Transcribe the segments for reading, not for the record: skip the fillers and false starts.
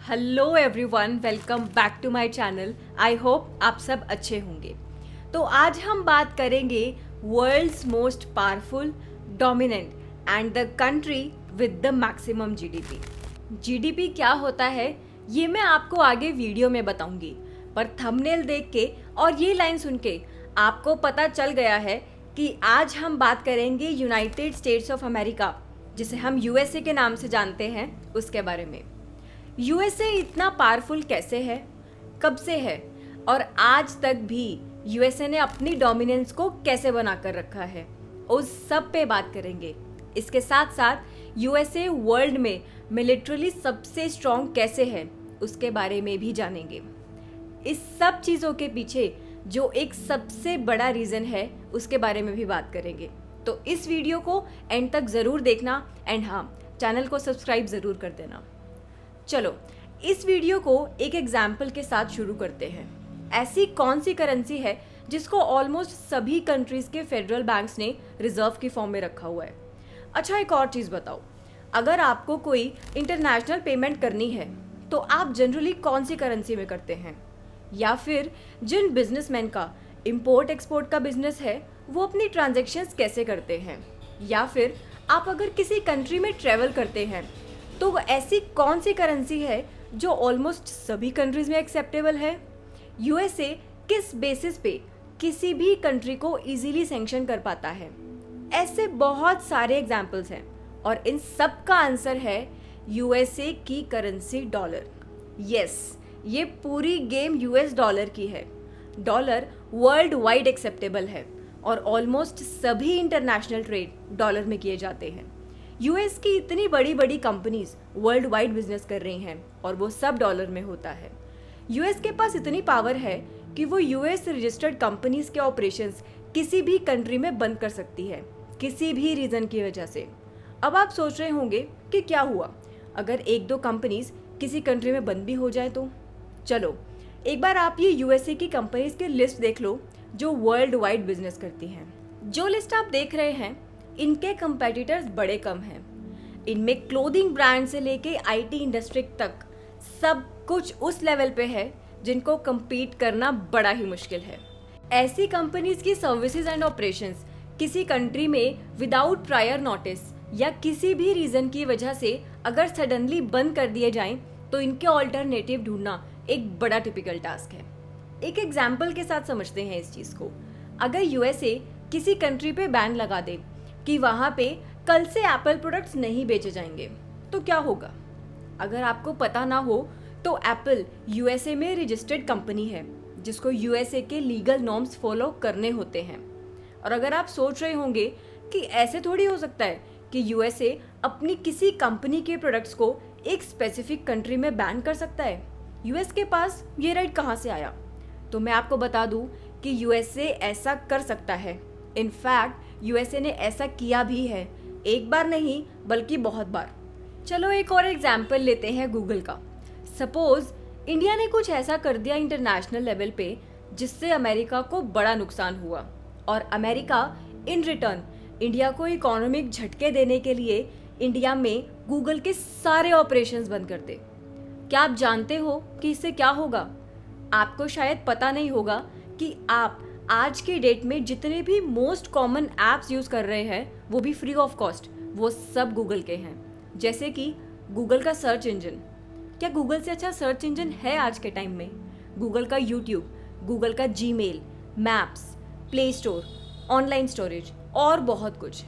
Hello everyone, welcome back to my channel. I hope आप सब अच्छे होंगे। तो आज हम बात करेंगे world's most powerful, dominant and the country with the maximum GDP. GDP क्या होता है ये मैं आपको आगे वीडियो में बताऊंगी, पर थंबनेल देख के और ये लाइन सुन के आपको पता चल गया है कि आज हम बात करेंगे यूनाइटेड स्टेट्स ऑफ अमेरिका, जिसे हम यूएसए के नाम से जानते हैं, उसके बारे में। यूएसए इतना पावरफुल कैसे है, कब से है और आज तक भी यूएसए ने अपनी डोमिनेंस को कैसे बनाकर रखा है, उस सब पे बात करेंगे। इसके साथ साथ यूएसए वर्ल्ड में मिलिट्रली सबसे स्ट्रॉन्ग कैसे है उसके बारे में भी जानेंगे। इस सब चीज़ों के पीछे जो एक सबसे बड़ा रीज़न है उसके बारे में भी बात करेंगे। तो इस वीडियो को एंड तक ज़रूर देखना एंड हाँ, चैनल को सब्सक्राइब ज़रूर कर देना। चलो इस वीडियो को एक एग्जाम्पल के साथ शुरू करते हैं। ऐसी कौन सी करेंसी है जिसको ऑलमोस्ट सभी कंट्रीज के फेडरल बैंक्स ने रिजर्व की फॉर्म में रखा हुआ है? अच्छा, एक और चीज़ बताओ, अगर आपको कोई इंटरनेशनल पेमेंट करनी है तो आप जनरली कौन सी करेंसी में करते हैं? या फिर जिन बिजनेसमैन का इंपोर्ट एक्सपोर्ट का बिजनेस है वो अपनी ट्रांजैक्शंस कैसे करते हैं? या फिर आप अगर किसी कंट्री में ट्रैवल करते हैं तो ऐसी कौन सी करेंसी है जो ऑलमोस्ट सभी कंट्रीज में एक्सेप्टेबल है? यूएसए किस बेसिस पे किसी भी कंट्री को इजीली सैंक्शन कर पाता है? ऐसे बहुत सारे एग्जाम्पल्स हैं और इन सब का आंसर है यूएसए की करेंसी डॉलर। यस, ये पूरी गेम यूएस डॉलर की है। डॉलर वर्ल्ड वाइड एक्सेप्टेबल है और ऑलमोस्ट सभी इंटरनेशनल ट्रेड डॉलर में किए जाते हैं। यूएस की इतनी बड़ी बड़ी कंपनीज वर्ल्ड वाइड बिजनेस कर रही हैं और वो सब डॉलर में होता है। यूएस के पास इतनी पावर है कि वो यूएस रजिस्टर्ड कंपनीज के ऑपरेशंस किसी भी कंट्री में बंद कर सकती है, किसी भी रीज़न की वजह से। अब आप सोच रहे होंगे कि क्या हुआ अगर एक दो कंपनीज किसी कंट्री में बंद भी हो जाए तो? चलो एक बार आप ये यूएसए की कंपनीज की लिस्ट देख लो जो वर्ल्ड वाइड बिजनेस करती हैं। जो लिस्ट आप देख रहे हैं इनके कंपेटिटर्स बड़े कम हैं। इनमें क्लोथिंग ब्रांड से लेके आईटी इंडस्ट्री तक सब कुछ उस लेवल पे है जिनको compete करना बड़ा ही मुश्किल है। ऐसी कंपनीज की सर्विसेज एंड ऑपरेशंस किसी कंट्री में विदाउट प्रायर नोटिस या किसी भी रीज़न की वजह से अगर सडनली बंद कर दिए जाएं तो इनके ऑल्टरनेटिव ढूंढना एक बड़ा टिपिकल टास्क है। एक एग्जाम्पल के साथ समझते हैं इस चीज़ को। अगर यूएसए किसी कंट्री पे बैन लगा दे कि वहाँ पे कल से एप्पल प्रोडक्ट्स नहीं बेचे जाएंगे तो क्या होगा? अगर आपको पता ना हो तो एप्पल यूएसए में रजिस्टर्ड कंपनी है जिसको यूएसए के लीगल नॉर्म्स फॉलो करने होते हैं। और अगर आप सोच रहे होंगे कि ऐसे थोड़ी हो सकता है कि यूएसए अपनी किसी कंपनी के प्रोडक्ट्स को एक स्पेसिफिक कंट्री में बैन कर सकता है, यूएस के पास ये राइट कहाँ से आया? तो मैं आपको बता दूँ कि यूएसए ऐसा कर सकता है। इनफैक्ट यूएसए ने ऐसा किया भी है, एक बार नहीं बल्कि बहुत बार। चलो एक और एग्जाम्पल लेते हैं गूगल का। सपोज इंडिया ने कुछ ऐसा कर दिया इंटरनेशनल लेवल पे जिससे अमेरिका को बड़ा नुकसान हुआ और अमेरिका इन रिटर्न इंडिया को इकोनॉमिक झटके देने के लिए इंडिया में गूगल के सारे ऑपरेशंस बंद कर दे। क्या आप जानते हो कि इससे क्या होगा? आपको शायद पता नहीं होगा कि आप आज के डेट में जितने भी मोस्ट कॉमन ऐप्स यूज़ कर रहे हैं वो भी फ्री ऑफ कॉस्ट, वो सब गूगल के हैं। जैसे कि गूगल का सर्च इंजन। क्या गूगल से अच्छा सर्च इंजन है आज के टाइम में? गूगल का यूट्यूब, गूगल का Gmail, maps, play store, online storage और बहुत कुछ।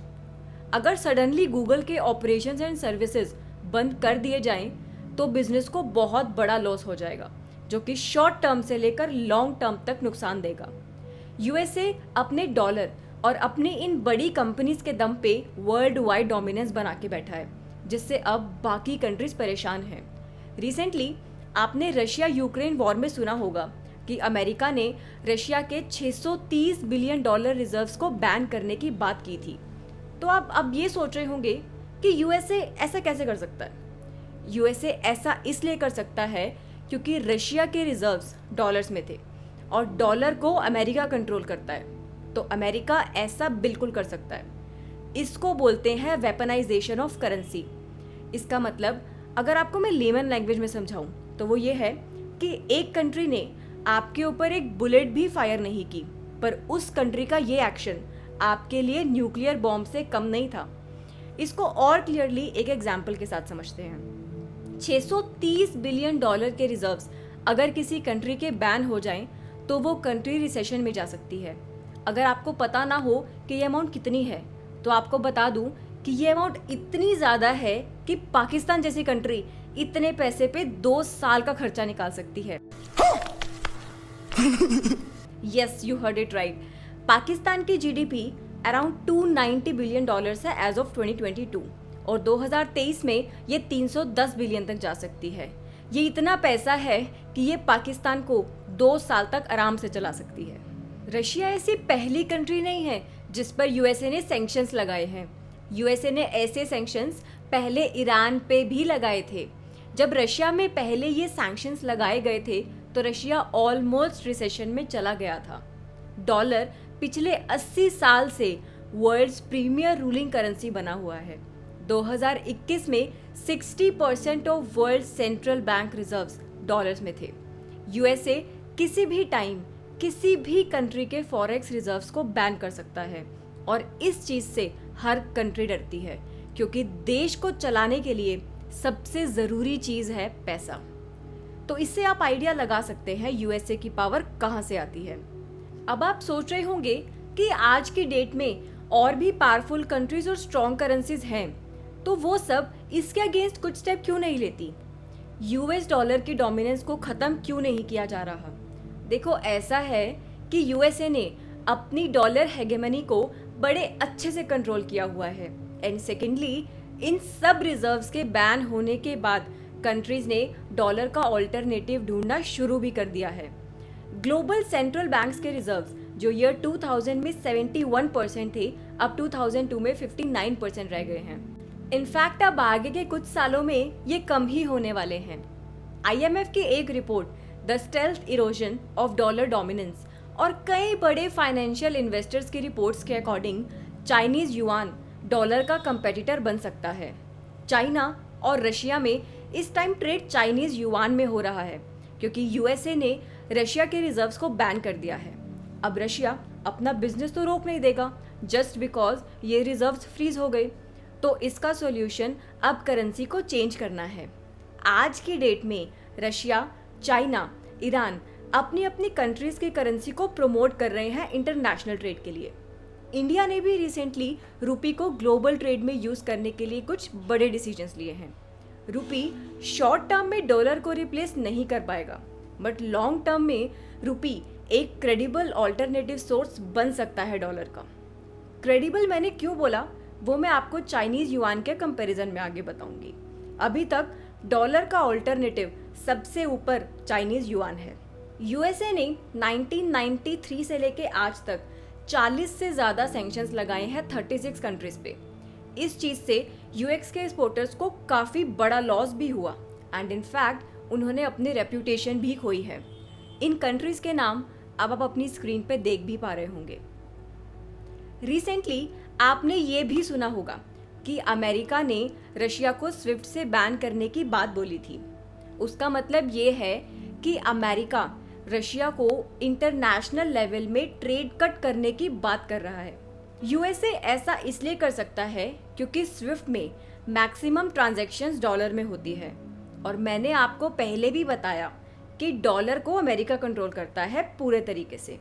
अगर सडनली गूगल के ऑपरेशंस एंड सर्विसेज बंद कर दिए जाएं तो बिजनेस को बहुत बड़ा लॉस हो जाएगा जो कि शॉर्ट टर्म से लेकर लॉन्ग टर्म तक नुकसान देगा। यूएसए अपने डॉलर और अपने इन बड़ी कंपनीज के दम पे वर्ल्ड वाइड डोमिनेंस बना के बैठा है, जिससे अब बाकी कंट्रीज परेशान हैं। रिसेंटली आपने रशिया यूक्रेन वॉर में सुना होगा कि अमेरिका ने रशिया के 630 बिलियन डॉलर रिजर्व्स को बैन करने की बात की थी। तो आप अब ये सोच रहे होंगे कि यूएसए ऐसा कैसे कर सकता है? यूएसए ऐसा इसलिए कर सकता है क्योंकि रशिया के रिजर्व्स डॉलर्स में थे और डॉलर को अमेरिका कंट्रोल करता है, तो अमेरिका ऐसा बिल्कुल कर सकता है। इसको बोलते हैं वेपनाइजेशन ऑफ करेंसी। इसका मतलब अगर आपको मैं लेमन लैंग्वेज में समझाऊं तो वो ये है कि एक कंट्री ने आपके ऊपर एक बुलेट भी फायर नहीं की, पर उस कंट्री का ये एक्शन आपके लिए न्यूक्लियर बॉम्ब से कम नहीं था। इसको और क्लियरली एक एग्जाम्पल के साथ समझते हैं। 630 बिलियन डॉलर के रिजर्व्स अगर किसी कंट्री के बैन हो जाएं, तो वो कंट्री रिसेशन में जा सकती है। अगर आपको पता ना हो कि ये अमाउंट कितनी है, तो आपको बता दूं कि ये अमाउंट इतनी ज़्यादा है कि पाकिस्तान जैसी कंट्री इतने पैसे पे 2 साल का खर्चा निकाल सकती है। Yes, you heard it right. Pakistan की जीडीपी अराउंड 290 बिलियन डॉलर्स है एज ऑफ 2022 और 2023 में ये 310 बिलियन तक जा सकती है। ये इतना पैसा है कि ये पाकिस्तान को 2 साल तक आराम से चला सकती है। रशिया ऐसी पहली कंट्री नहीं है जिस पर यूएसए ने सैंक्शंस लगाए हैं। यूएसए ने ऐसे सैंक्शंस पहले ईरान पे भी लगाए थे। जब रशिया में पहले ये सैंक्शंस लगाए गए थे तो रशिया ऑलमोस्ट रिसेशन में चला गया था। डॉलर पिछले 80 साल से वर्ल्ड्स प्रीमियर रूलिंग करेंसी बना हुआ है। 2021 में 60% of world central bank reserves dollars में थे। यूएसए किसी भी टाइम किसी भी कंट्री के फॉरेक्स रिजर्व्स को बैन कर सकता है और इस चीज से हर कंट्री डरती है, क्योंकि देश को चलाने के लिए सबसे जरूरी चीज है पैसा। तो इससे आप आइडिया लगा सकते हैं यूएसए की पावर कहां से आती है। अब आप सोच रहे होंगे कि आज की डेट में और भी पावरफुल कंट्रीज और स्ट्रॉन्ग करेंसीज हैं, तो वो सब इसके अगेंस्ट कुछ स्टेप क्यों नहीं लेती? यूएस डॉलर की डोमिनेंस को खत्म क्यों नहीं किया जा रहा? देखो, ऐसा है कि यूएसए ने अपनी डॉलर हेगेमनी को बड़े अच्छे से कंट्रोल किया हुआ है। एंड सेकेंडली, इन सब रिजर्व्स के बैन होने के बाद कंट्रीज ने डॉलर का ऑल्टरनेटिव ढूंढना शुरू भी कर दिया है। ग्लोबल सेंट्रल बैंक्स के रिजर्व्स जो ईयर 2000 में 71% थे, अब 2002 में 59% रह गए हैं। इनफैक्ट अब आगे के कुछ सालों में ये कम ही होने वाले हैं। आईएमएफ की एक report the stealth erosion of dollar dominance और कई बड़े फाइनेंशियल इन्वेस्टर्स की रिपोर्ट्स के अकॉर्डिंग चाइनीज युआन डॉलर का कंपेटिटर बन सकता है। चाइना और रशिया में इस टाइम ट्रेड चाइनीज युआन में हो रहा है, क्योंकि यूएसए ने रशिया के रिजर्व्स को बैन कर दिया है। अब रशिया अपना बिजनेस तो रोक नहीं देगा जस्ट बिकॉज ये रिजर्व्स फ्रीज हो गए। तो इसका सॉल्यूशन अब करेंसी को चेंज करना है। आज की डेट में रशिया, चाइना, ईरान अपनी अपनी कंट्रीज की करेंसी को प्रमोट कर रहे हैं इंटरनेशनल ट्रेड के लिए। इंडिया ने भी रिसेंटली रुपी को ग्लोबल ट्रेड में यूज करने के लिए कुछ बड़े डिसीजंस लिए हैं। रुपी शॉर्ट टर्म में डॉलर को रिप्लेस नहीं कर पाएगा, बट लॉन्ग टर्म में रुपी एक क्रेडिबल ऑल्टरनेटिव सोर्स बन सकता है डॉलर का। क्रेडिबल मैंने क्यों बोला वो मैं आपको चाइनीज युआन के कंपैरिजन में आगे बताऊंगी। अभी तक डॉलर का ऑल्टरनेटिव सबसे ऊपर चाइनीज युआन है। यूएसए ने 1993 से लेके आज तक 40 से ज़्यादा सैंक्शंस लगाए हैं 36 कंट्रीज पे। इस चीज़ से यूएक्स के एक्सपोर्टर्स को काफ़ी बड़ा लॉस भी हुआ एंड इनफैक्ट उन्होंने अपनी रेप्यूटेशन भी खोई है। इन कंट्रीज के नाम अब आप अपनी स्क्रीन पे देख भी पा रहे होंगे। रिसेंटली आपने ये भी सुना होगा कि अमेरिका ने रशिया को स्विफ्ट से बैन करने की बात बोली थी। उसका मतलब ये है कि अमेरिका रशिया को इंटरनेशनल लेवल में ट्रेड कट करने की बात कर रहा है। यूएसए ऐसा इसलिए कर सकता है क्योंकि स्विफ्ट में मैक्सिमम ट्रांजैक्शंस डॉलर में होती है और मैंने आपको पहले भी बताया कि डॉलर को अमेरिका कंट्रोल करता है पूरे तरीके से।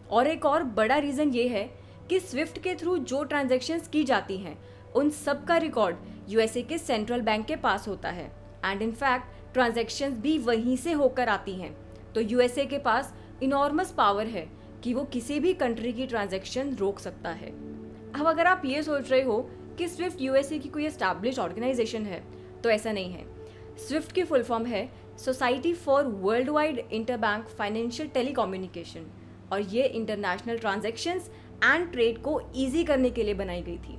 और एक और बड़ा रीज़न ये है कि स्विफ्ट के थ्रू जो ट्रांजैक्शंस की जाती हैं उन सब का रिकॉर्ड यूएसए के सेंट्रल बैंक के पास होता है एंड इनफैक्ट ट्रांजैक्शंस भी वहीं से होकर आती हैं। तो यूएसए के पास इनॉर्मस पावर है कि वो किसी भी कंट्री की ट्रांजैक्शन रोक सकता है। अब अगर आप ये सोच रहे हो कि स्विफ्ट यूएसए की कोई एस्टैब्लिश ऑर्गेनाइजेशन है, तो ऐसा नहीं है। स्विफ्ट की फुल फॉर्म है society for world wide interbank financial telecommunication और ये इंटरनेशनल ट्रांजैक्शंस एंड ट्रेड को ईजी करने के लिए बनाई गई थी।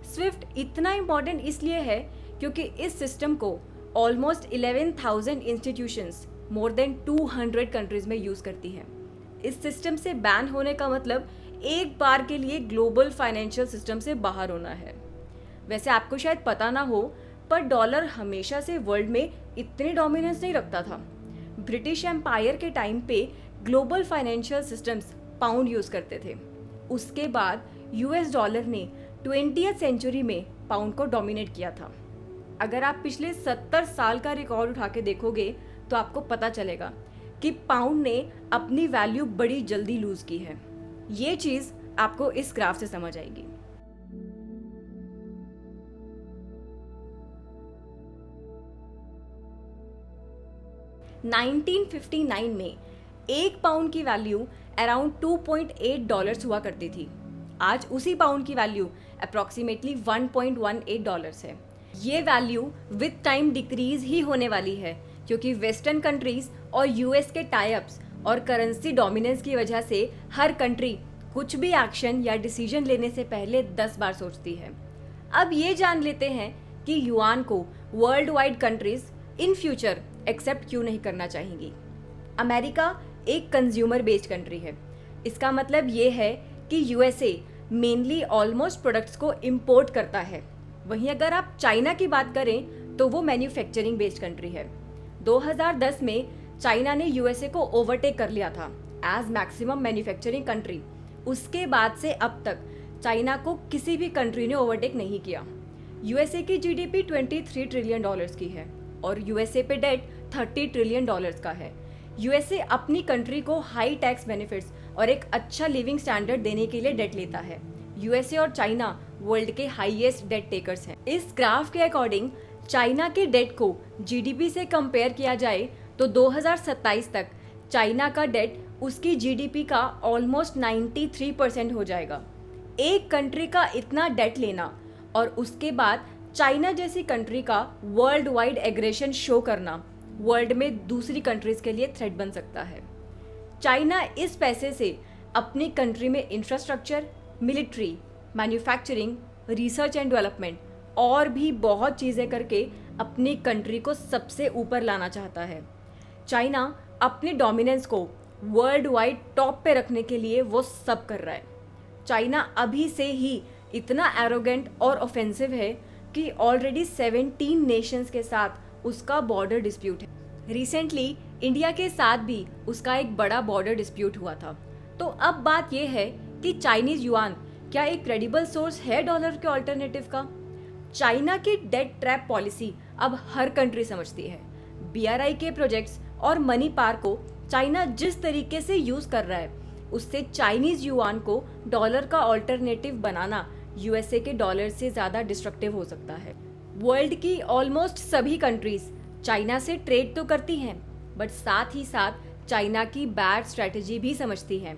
स्विफ्ट इतना इम्पॉर्टेंट इसलिए है क्योंकि इस सिस्टम को almost 11,000 institutions more than 200 countries में यूज करती हैं। इस सिस्टम से बैन होने का मतलब एक बार के लिए ग्लोबल फाइनेंशियल सिस्टम से बाहर होना है। वैसे आपको शायद पता ना हो, पर डॉलर हमेशा से वर्ल्ड में इतनी डोमिनेंस नहीं रखता था। ब्रिटिश एम्पायर के टाइम पे global financial systems pound use करते थे। उसके बाद यूएस डॉलर ने 20th सेंचुरी में पाउंड को डोमिनेट किया था। अगर आप पिछले 70 साल का रिकॉर्ड उठा के देखोगे तो आपको पता चलेगा कि पाउंड ने अपनी वैल्यू बड़ी जल्दी लूज की है। ये चीज आपको इस ग्राफ से समझ आएगी। $1959 में एक पाउंड की वैल्यू अराउंड $2.8 हुआ करती थी। आज उसी पाउंड की वैल्यू अप्रोक्सीमेटली $1.18 है। ये वैल्यू विद टाइम डिक्रीज ही होने वाली है, क्योंकि वेस्टर्न कंट्रीज और यूएस के टाई-अप्स और करेंसी डोमिनेंस की वजह से हर कंट्री कुछ भी एक्शन या डिसीजन लेने से पहले 10 बार सोचती है। अब ये जान लेते हैं कि युआन को world wide countries in future accept क्यों नहीं करना चाहेंगी। अमेरिका एक कंज्यूमर बेस्ड कंट्री है। इसका मतलब ये है कि यूएसए मेनली ऑलमोस्ट प्रोडक्ट्स को इंपोर्ट करता है। वहीं अगर आप चाइना की बात करें तो वो मैन्युफैक्चरिंग बेस्ड कंट्री है। 2010 में चाइना ने यूएसए को ओवरटेक कर लिया था एज मैक्सिमम मैन्युफैक्चरिंग कंट्री। उसके बाद से अब तक चाइना को किसी भी कंट्री ने ओवरटेक नहीं किया। यूएसए की जीडीपी $23 ट्रिलियन की है और यूएसए पे डेट $30 ट्रिलियन का है। यूएसए अपनी कंट्री को हाई टैक्स बेनिफिट्स और एक अच्छा लिविंग स्टैंडर्ड देने के लिए डेट लेता है। यूएसए और चाइना वर्ल्ड के हाईएस्ट डेट टेकर्स हैं। इस ग्राफ के अकॉर्डिंग चाइना के डेट को जीडीपी से कंपेयर किया जाए तो 2027 तक चाइना का डेट उसकी जीडीपी का ऑलमोस्ट 93% हो जाएगा। एक कंट्री का इतना डेट लेना और उसके बाद चाइना जैसी कंट्री का वर्ल्ड वाइड एग्रेशन शो करना वर्ल्ड में दूसरी कंट्रीज के लिए थ्रेट बन सकता है। चाइना इस पैसे से अपनी कंट्री में infrastructure, military, manufacturing, research and development और भी बहुत चीज़ें करके अपनी कंट्री को सबसे ऊपर लाना चाहता है। चाइना अपने डोमिनेंस को वर्ल्ड वाइड टॉप पे रखने के लिए वो सब कर रहा है। चाइना अभी से ही इतना एरोगेंट और ऑफेंसिव है कि ऑलरेडी 17 नेशंस के साथ उसका बॉर्डर डिस्प्यूट है। रिसेंटली इंडिया के साथ भी उसका एक बड़ा बॉर्डर डिस्प्यूट हुआ था। तो अब बात यह है कि चाइनीज युआन क्या एक क्रेडिबल सोर्स है डॉलर के ऑल्टरनेटिव का? चाइना की डेट ट्रैप पॉलिसी अब हर कंट्री समझती है। बीआरआई के प्रोजेक्ट्स और मनी पार को चाइना जिस तरीके से यूज कर रहा है उससे चाइनीज युआन को डॉलर का ऑल्टरनेटिव बनाना यूएसए के डॉलर से ज्यादा डिस्ट्रक्टिव हो सकता है। वर्ल्ड की ऑलमोस्ट सभी कंट्रीज चाइना से ट्रेड तो करती हैं, बट साथ ही साथ चाइना की बैड स्ट्रेटेजी भी समझती हैं।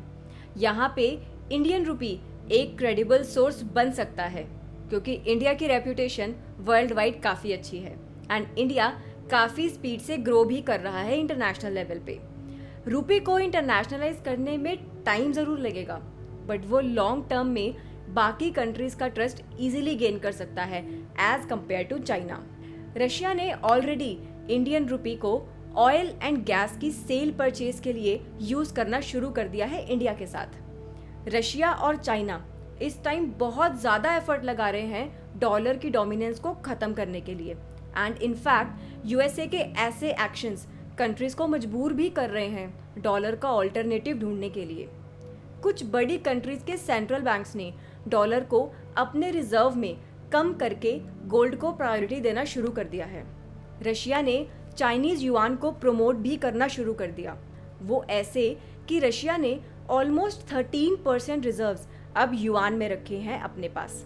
यहाँ पे इंडियन रुपी एक क्रेडिबल सोर्स बन सकता है, क्योंकि इंडिया की रेप्यूटेशन वर्ल्ड वाइड काफ़ी अच्छी है एंड इंडिया काफ़ी स्पीड से ग्रो भी कर रहा है इंटरनेशनल लेवल पे। रुपये को इंटरनेशनलाइज करने में टाइम ज़रूर लगेगा, बट वो लॉन्ग टर्म में बाकी कंट्रीज का ट्रस्ट इजीली गेन कर सकता है as compared to China. Russia ने ऑलरेडी इंडियन रुपी को ऑयल एंड गैस की सेल परचेज के लिए यूज़ करना शुरू कर दिया है इंडिया के साथ। रशिया और चाइना इस टाइम बहुत ज़्यादा एफर्ट लगा रहे हैं डॉलर की डोमिनेंस को ख़त्म करने के लिए एंड इनफैक्ट यूएसए के ऐसे एक्शंस कंट्रीज को मजबूर भी कर रहे हैं डॉलर का ऑल्टरनेटिव ढूंढने के लिए। कुछ बड़ी कंट्रीज के सेंट्रल बैंक्स ने डॉलर को अपने रिजर्व में कम करके गोल्ड को प्रायोरिटी देना शुरू कर दिया है। रशिया ने चाइनीज युआन को प्रमोट भी करना शुरू कर दिया। वो ऐसे कि रशिया ने ऑलमोस्ट 13% रिजर्व्स अब युआन में रखे हैं अपने पास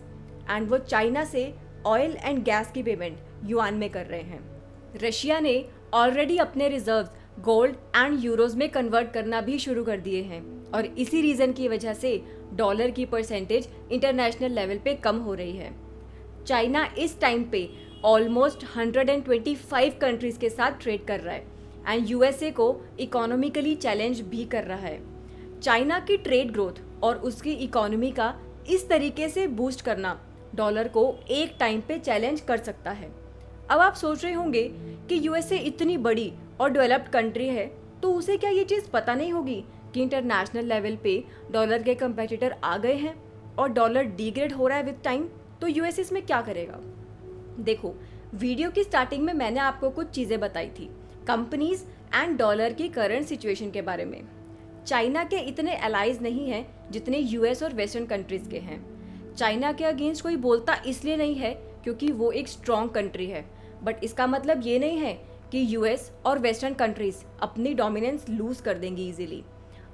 एंड वो चाइना से ऑयल एंड गैस की पेमेंट युआन में कर रहे हैं। रशिया ने ऑलरेडी अपने रिजर्व्स गोल्ड एंड यूरोज में कन्वर्ट करना भी शुरू कर दिए हैं और इसी रीजन की वजह से डॉलर की परसेंटेज इंटरनेशनल लेवल पे कम हो रही है। चाइना इस टाइम पे ऑलमोस्ट 125 कंट्रीज के साथ ट्रेड कर रहा है एंड यूएसए को इकोनॉमिकली चैलेंज भी कर रहा है। चाइना की ट्रेड ग्रोथ और उसकी इकोनॉमी का इस तरीके से बूस्ट करना डॉलर को एक टाइम पे चैलेंज कर सकता है। अब आप सोच रहे होंगे कि यूएसए इतनी बड़ी और डेवलप्ड कंट्री है तो उसे क्या ये चीज़ पता नहीं होगी कि इंटरनेशनल लेवल पे डॉलर के कंपेटिटर आ गए हैं और डॉलर डिग्रेड हो रहा है विद टाइम, तो यूएसए इसमें क्या करेगा? देखो, वीडियो की स्टार्टिंग में मैंने आपको कुछ चीज़ें बताई थी कंपनीज एंड डॉलर की करंट सिचुएशन के बारे में। चाइना के इतने अलाइज नहीं हैं जितने यूएस और वेस्टर्न कंट्रीज के हैं। चाइना के अगेंस्ट कोई बोलता इसलिए नहीं है क्योंकि वो एक स्ट्रॉन्ग कंट्री है, बट इसका मतलब ये नहीं है कि यूएस और वेस्टर्न कंट्रीज अपनी डोमिनेंस लूज कर देंगी इजीली।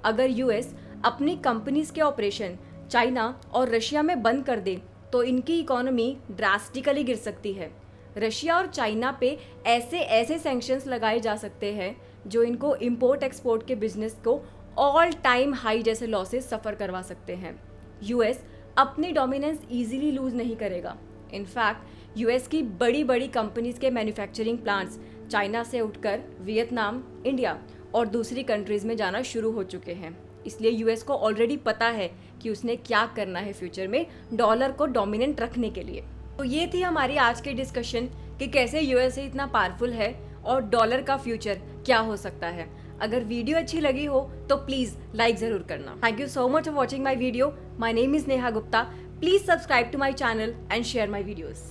अगर यूएस अपनी कंपनीज के ऑपरेशन चाइना और रशिया में बंद कर दे तो इनकी इकोनॉमी ड्रास्टिकली गिर सकती है। रशिया और चाइना पे ऐसे ऐसे सैंक्शंस लगाए जा सकते हैं जो इनको इंपोर्ट एक्सपोर्ट के बिजनेस को ऑल टाइम हाई जैसे लॉसेस सफ़र करवा सकते हैं। यूएस अपनी डोमिनेंस इजीली लूज नहीं करेगा। इनफैक्ट यूएस की बड़ी बड़ी कंपनीज के मैन्युफैक्चरिंग प्लांट्स चाइना से उठकर वियतनाम, इंडिया और दूसरी कंट्रीज में जाना शुरू हो चुके हैं। इसलिए यूएस को ऑलरेडी पता है कि उसने क्या करना है फ्यूचर में डॉलर को डोमिनेंट रखने के लिए। तो ये थी हमारी आज की डिस्कशन कि कैसे यूएसए इतना पावरफुल है और डॉलर का फ्यूचर क्या हो सकता है। अगर वीडियो अच्छी लगी हो तो प्लीज़ लाइक ज़रूर करना। Thank you so much for watching my video. My name is Neha Gupta. Please subscribe to my channel and share my videos.